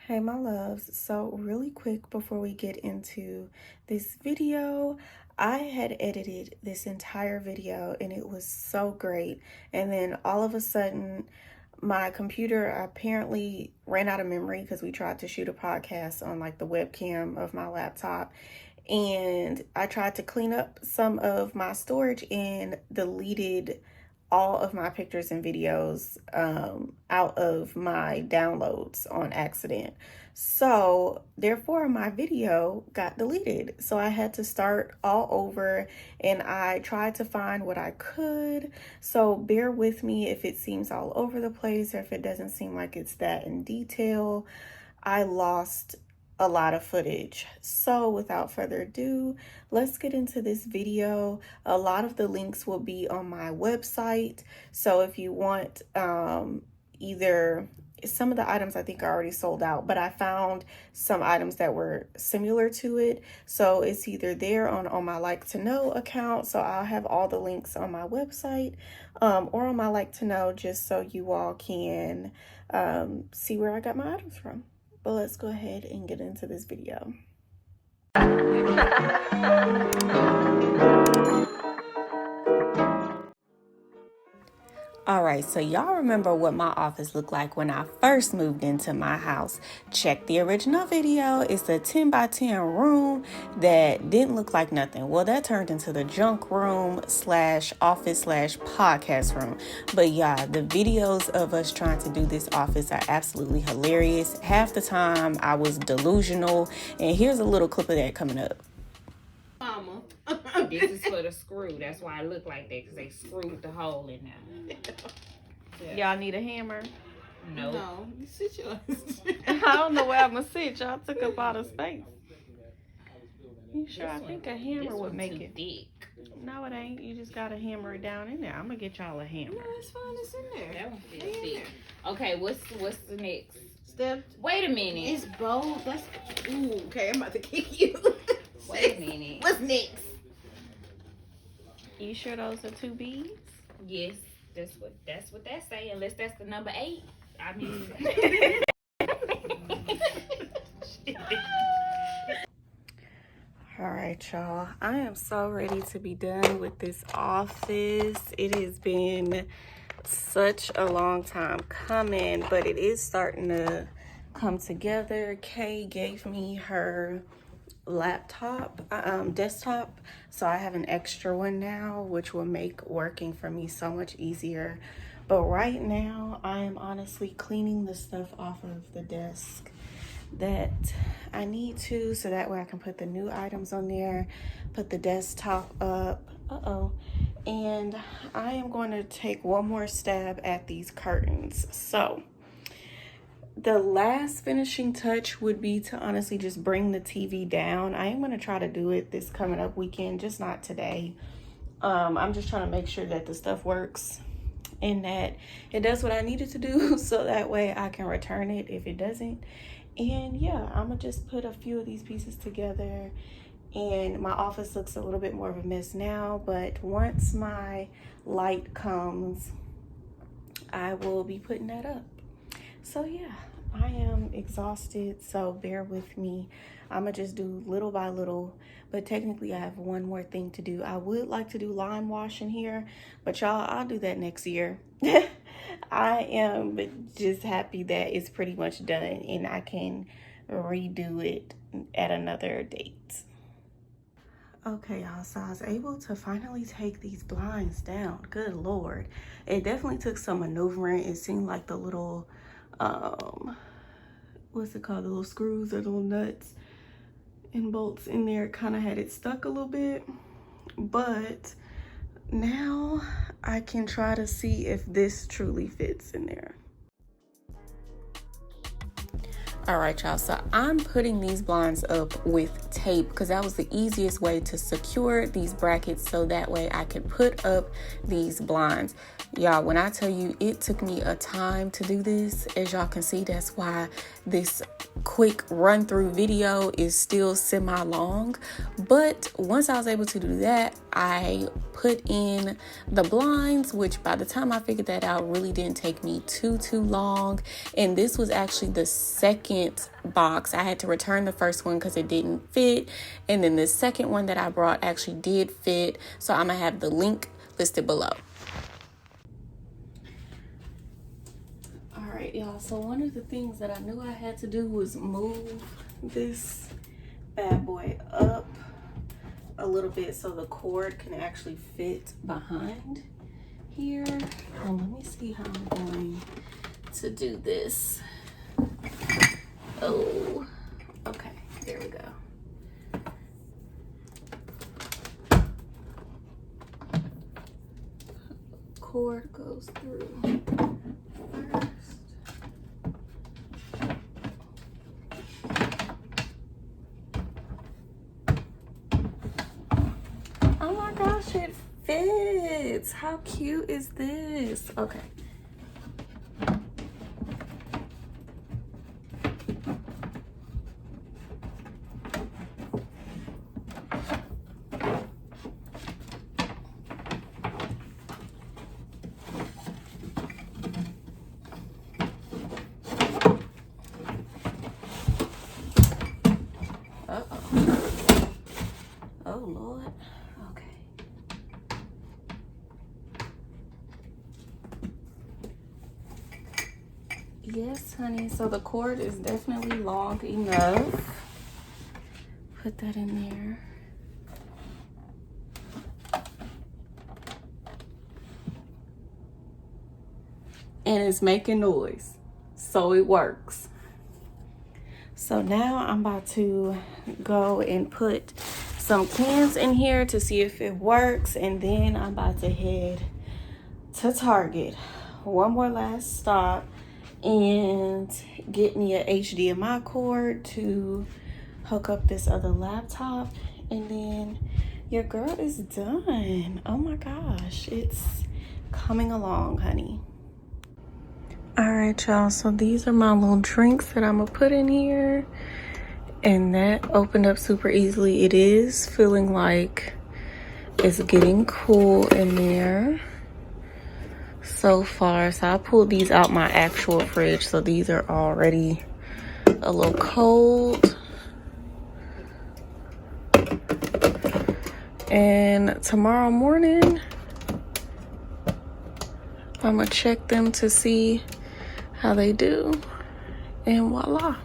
Hey my loves, so really quick before we get into this video, I had edited this entire video and it was so great, and then all of a sudden my computer apparently ran out of memory because we tried to shoot a podcast on like the webcam of my laptop, and I tried to clean up some of my storage and deleted all of my pictures and videos out of my downloads on accident. So therefore my video got deleted. So I had to start all over, and I tried to find what I could. So bear with me if it seems all over the place or if it doesn't seem like it's that in detail. I lost a lot of footage. So without further ado, let's get into this video. A lot of the links will be on my website. So if you want either some of the items I think are already sold out, but I found some items that were similar to it. So it's either there on my Like to Know account. So I'll have all the links on my website or on my Like to Know, just so you all can see where I got my items from. But let's go ahead and get into this video. Alright, so y'all remember what my office looked like when I first moved into my house. Check the original video. It's a 10 by 10 room that didn't look like nothing. Well, that turned into the junk room slash office slash podcast room. But yeah, the videos of us trying to do this office are absolutely hilarious. Half the time I was delusional, and here's a little clip of that coming up. Mama. This is for the screw. That's why it looked like that, because they screwed the hole in there. Yeah. Y'all need a hammer? No. You sit yours. I don't know where I'm going to sit. Y'all took up all the space. You sure? I think a hammer would make it thick. No, it ain't. You just got to hammer it down in there. I'm going to get y'all a hammer. No, it's fine. It's in there. That one feels thick. Okay, what's the next Step. Wait a minute. It's bold. That's. Ooh, okay, I'm about to kick you. Wait a minute. What's next? You sure those are 2 beads? Yes, that's what that's saying. Unless that's the number 8. I mean. All right, y'all. I am so ready to be done with this office. It has been such a long time coming, but it is starting to come together. Kay gave me her laptop, desktop, so I have an extra one now, which will make working for me so much easier. But right now, I am honestly cleaning the stuff off of the desk that I need to, so that way I can put the new items on there, put the desktop up. And I am going to take one more stab at these curtains. So the last finishing touch would be to honestly just bring the TV down. I am going to try to do it this coming up weekend, just not today. I'm just trying to make sure that the stuff works and that it does what I need it to do, so that way I can return it if it doesn't. And yeah, I'm gonna just put a few of these pieces together, and my office looks a little bit more of a mess now, but once my light comes, I will be putting that up. So yeah, I am exhausted, so bear with me. I'm gonna just do little by little, but technically I have one more thing to do. I would like to do line washing here, but y'all, I'll do that next year. I am just happy that it's pretty much done and I can redo it at another date. Okay, y'all, so I was able to finally take these blinds down. Good Lord. It definitely took some maneuvering. It seemed like the little, what's it called? The little screws or the little nuts and bolts in there kind of had it stuck a little bit. But now I can try to see if this truly fits in there. All right, y'all, so I'm putting these blinds up with tape because that was the easiest way to secure these brackets, so that way I could put up these blinds. Y'all, when I tell you it took me a time to do this, as y'all can see, that's why this quick run through video is still semi long. But once I was able to do that, I put in the blinds, which by the time I figured that out really didn't take me too long. And this was actually the second box. I had to return the first one because it didn't fit, and then the second one that I brought actually did fit, so I'm gonna have the link listed below. All right, y'all, so one of the things that I knew I had to do was move this bad boy up a little bit so the cord can actually fit behind here. And let me see how I'm going to do this. Oh, okay, there we go. Cord goes through first. Oh my gosh, it fits. How cute is this? Okay. Oh Lord. Okay. Yes, honey. So the cord is definitely long enough. Put that in there. And it's making noise, so it works. So now I'm about to go and put some cans in here to see if it works, and then I'm about to head to Target. One more last stop and get me a HDMI cord to hook up this other laptop, and then your girl is done. Oh my gosh, it's coming along, honey. All right, y'all, so these are my little drinks that I'm gonna put in here, and that opened up super easily. It is feeling like it's getting cool in there so far. So I pulled these out my actual fridge, so these are already a little cold. And tomorrow morning I'm gonna check them to see how they do, and voila.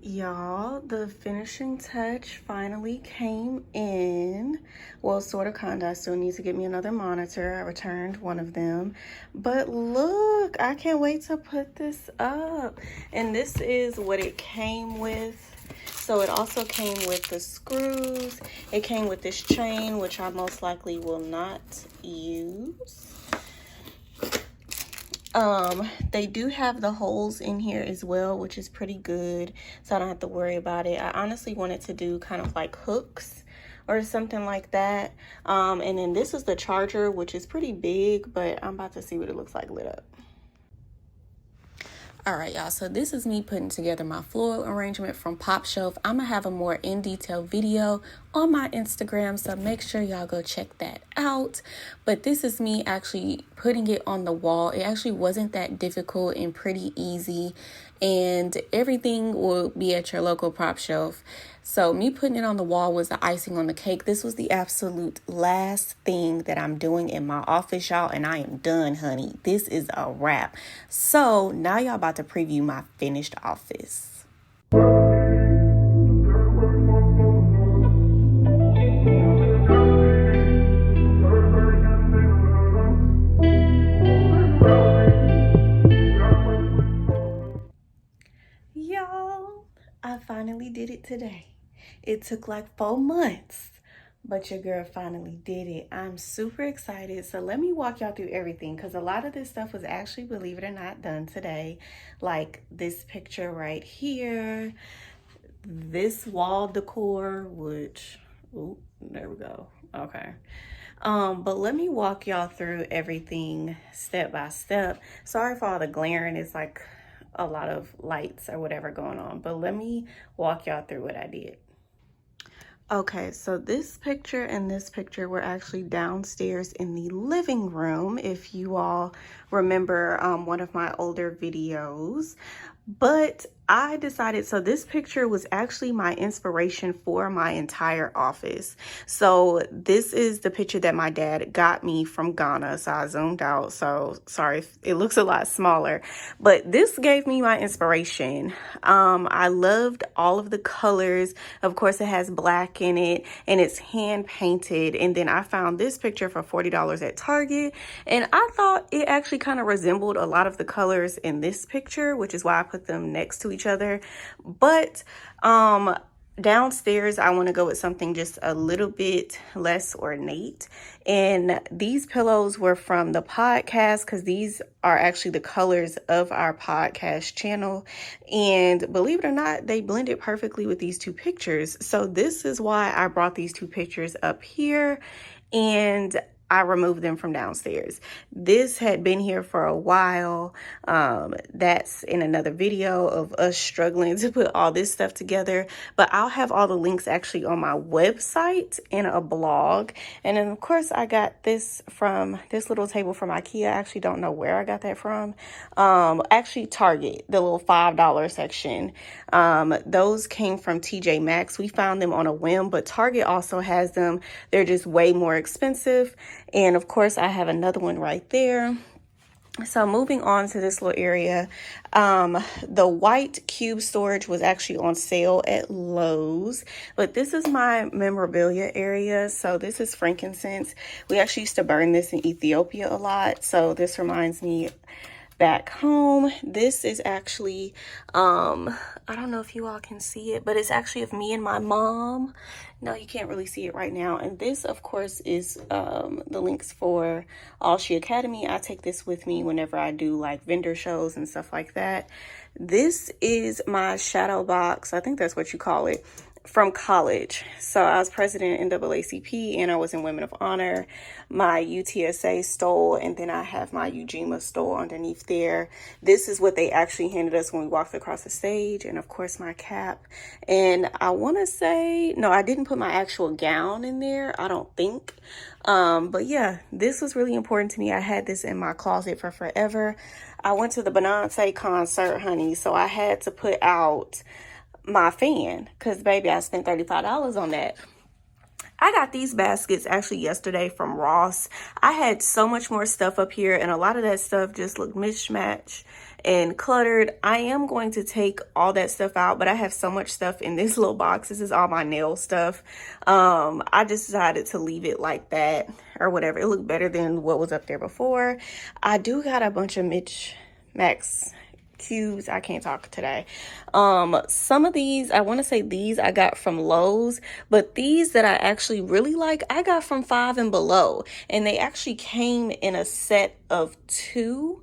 Y'all, the finishing touch finally came in. Well, sort of, kinda. I still need to get me another monitor. I returned one of them. But look, I can't wait to put this up. And this is what it came with. So it also came with the screws. It came with this chain, which I most likely will not use. They do have the holes in here as well, which is pretty good, so I don't have to worry about it. I honestly wanted to do kind of like hooks or something like that. And then this is the charger, which is pretty big, but I'm about to see what it looks like lit up. All right, y'all, so this is me putting together my floral arrangement from Pop Shelf. I'm gonna have a more in-detail video on my Instagram, so make sure y'all go check that out. But this is me actually putting it on the wall. It actually wasn't that difficult and pretty easy, and everything will be at your local Pop Shelf. So me putting it on the wall was the icing on the cake. This was the absolute last thing that I'm doing in my office, y'all, and I am done, honey. This is a wrap. So now y'all about to preview my finished office. Y'all, I finally did it today. It took like 4 months, but your girl finally did it. I'm super excited. So let me walk y'all through everything, because a lot of this stuff was actually, believe it or not, done today. Like this picture right here, this wall decor, which, oh, there we go. Okay. But let me walk y'all through everything step by step. Sorry for all the glaring. It's like a lot of lights or whatever going on, but let me walk y'all through what I did. Okay, so this picture and this picture were actually downstairs in the living room, if you all remember one of my older videos. But I decided, so this picture was actually my inspiration for my entire office. So this is the picture that my dad got me from Ghana. So I zoomed out. So sorry if it looks a lot smaller, but this gave me my inspiration. I loved all of the colors. Of course, it has black in it and it's hand painted. And then I found this picture for $40 at Target. And I thought it actually kind of resembled a lot of the colors in this picture, which is why I put them next to each other. But downstairs I want to go with something just a little bit less ornate, and these pillows were from the podcast because these are actually the colors of our podcast channel, and believe it or not, they blended perfectly with these two pictures. So this is why I brought these two pictures up here and I removed them from downstairs. This had been here for a while. That's in another video of us struggling to put all this stuff together. But I'll have all the links actually on my website and a blog. And then, of course, I got this from this little table from IKEA. I actually don't know where I got that from. Actually, Target, the little $5 section. Those came from TJ Maxx. We found them on a whim, but Target also has them. They're just way more expensive. And of course, I have another one right there. So moving on to this little area, the white cube storage was actually on sale at Lowe's, but this is my memorabilia area. So this is frankincense. We actually used to burn this in Ethiopia a lot. So this reminds me back home. This is actually, I don't know if you all can see it, but it's actually of me and my mom. No, you can't really see it right now. And this, of course, is the links for All She Academy. I take this with me whenever I do like vendor shows and stuff like that. This is my shadow box. I think that's what you call it. From college. So I was president in NAACP and I was in Women of Honor. My UTSA stole, and then I have my UGMA stole underneath there. This is what they actually handed us when we walked across the stage, and of course my cap. And I want to say, no, I didn't put my actual gown in there, I don't think. But yeah, this was really important to me. I had this in my closet for forever. I went to the Beyonce concert, honey, so I had to put out my fan because baby, I spent $35 on that. I got these baskets actually yesterday from Ross. I had so much more stuff up here and a lot of that stuff just looked mismatched and cluttered. I am going to take all that stuff out, but I have so much stuff in this little box. This is all my nail stuff. I just decided to leave it like that or whatever. It looked better than what was up there before. I do got a bunch of Max cubes. I can't talk today. Some of these, I want to say these I got from Lowe's, but these that I actually really like, I got from Five and Below, and they actually came in a set of 2,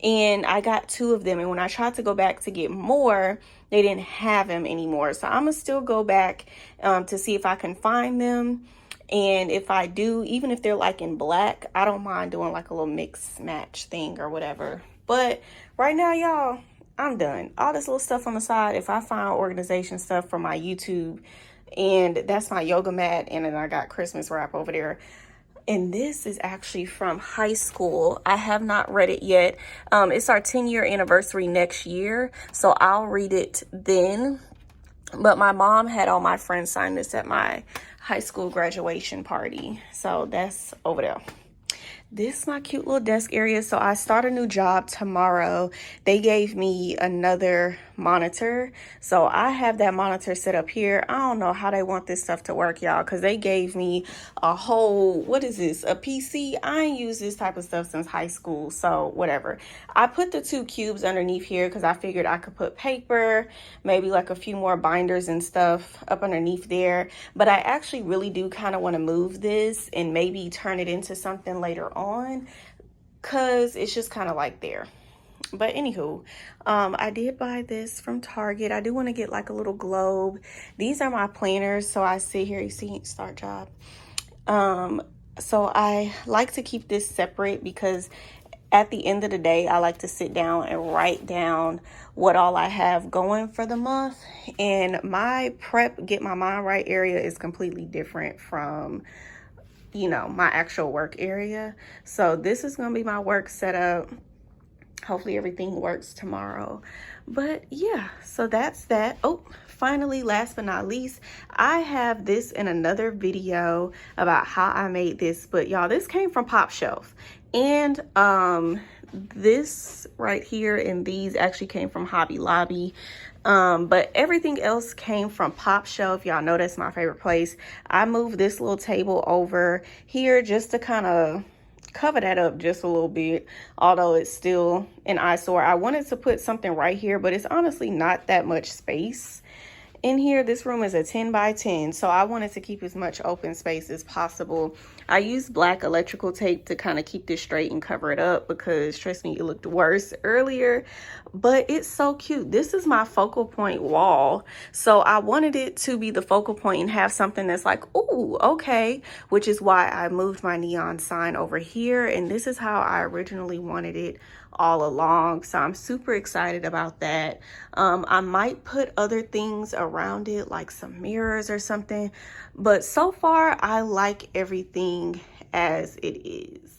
and I got 2 of them. And when I tried to go back to get more, they didn't have them anymore. So I'm gonna still go back to see if I can find them. And if I do, even if they're like in black, I don't mind doing like a little mix match thing or whatever. But right now, y'all, I'm done. All this little stuff on the side, if I find organization stuff from my YouTube, and that's my yoga mat, and then I got Christmas wrap over there. And this is actually from high school. I have not read it yet. It's our 10-year anniversary next year, so I'll read it then. But my mom had all my friends sign this at my high school graduation party. So that's over there. This is my cute little desk area. So I start a new job tomorrow. They gave me another monitor. So I have that monitor set up here. I don't know how they want this stuff to work, y'all, because they gave me a whole, what is this, a PC? I ain't used this type of stuff since high school, so whatever. I put the 2 cubes underneath here because I figured I could put paper, maybe like a few more binders and stuff up underneath there. But I actually really do kind of want to move this and maybe turn it into something later on, because it's just kind of like there. But anywho, I did buy this from Target. I do want to get like a little globe. These are my planners. So I sit here, you see, start job. So I like to keep this separate because at the end of the day, I like to sit down and write down what all I have going for the month. And my prep, get my mind right area is completely different from, you know, my actual work area. So this is going to be my work setup. Hopefully everything works tomorrow. But yeah, so that's that. Oh, finally, last but not least, I have this in another video about how I made this. But y'all, this came from Pop Shelf. And this right here and these actually came from Hobby Lobby. But everything else came from Pop Shelf. Y'all know that's my favorite place. I moved this little table over here just to kind of cover that up just a little bit, although it's still an eyesore. I wanted to put something right here, but it's honestly not that much space in here. This room is a 10 by 10, so I wanted to keep as much open space as possible. I used black electrical tape to kind of keep this straight and cover it up because, trust me, it looked worse earlier, but it's so cute. This is my focal point wall, so I wanted it to be the focal point and have something that's like, ooh, okay, which is why I moved my neon sign over here, and this is how I originally wanted it all along. So I'm super excited about that. I might put other things around it, like some mirrors or something, but so far I like everything as it is.